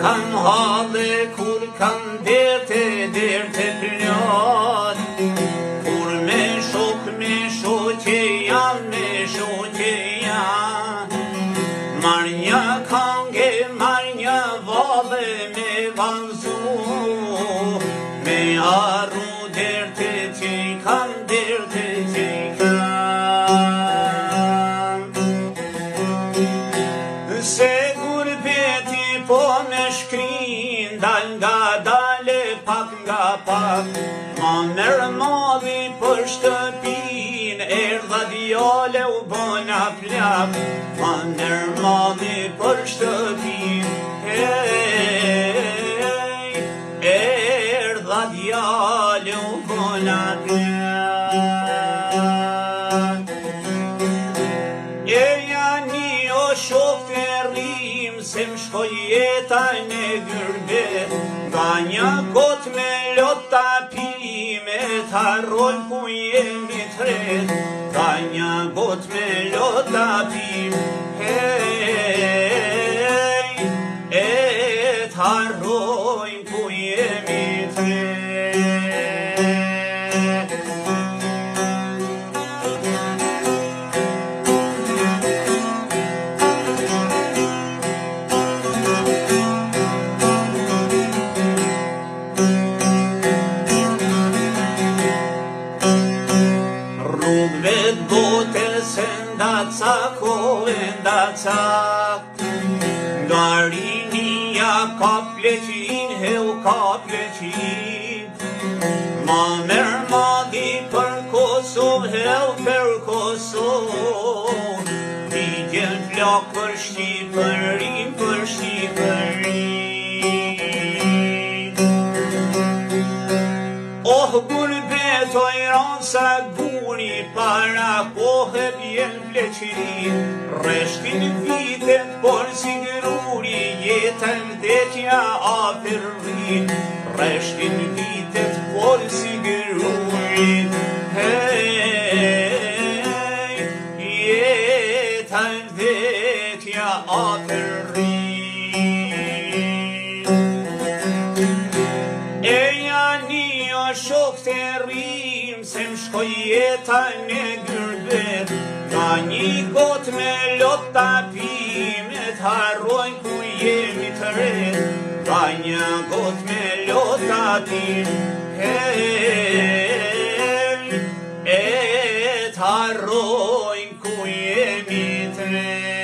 kam halë, kur kam derte plot, kur me shoqe jam, marr një kange, marr një vallë me vallëzu, me arru derte që kam, derte që kam. Se gurbeti po me shkrin, dal nga dale, pak nga pak, ma merë madhi për shtëpin, erdha djale u bona plak, ma merë madhi për shtëpin, erdha djale u bona plak. Një o shok të rrim, se më shkoj jeta në gërbet, nga një got me lota pime, t'harroj ku jemi tret, nga një got me lota pime, t'harroj ku jemi tret. Nda cak, nga rinia ka pleqin, heu ka pleqin, ma merë madhi për Kosovë, heu për Kosovë, ti gjen flak për Shqipërin, për Shqipërin. Oh, gurbet o Iran sa guni, para kohë bjen pleqin, reshtin vitet por si gruri, jetën vdekja afirrin, reshtin vitet por si gruri, jetën vdekja afirrin. Shok të rrim, se më shkoj jeta në gërbet, nga një got me lota pime, t'harroj ku jemi të ret, nga një got me lota pime, t'harroj ku jemi të ret.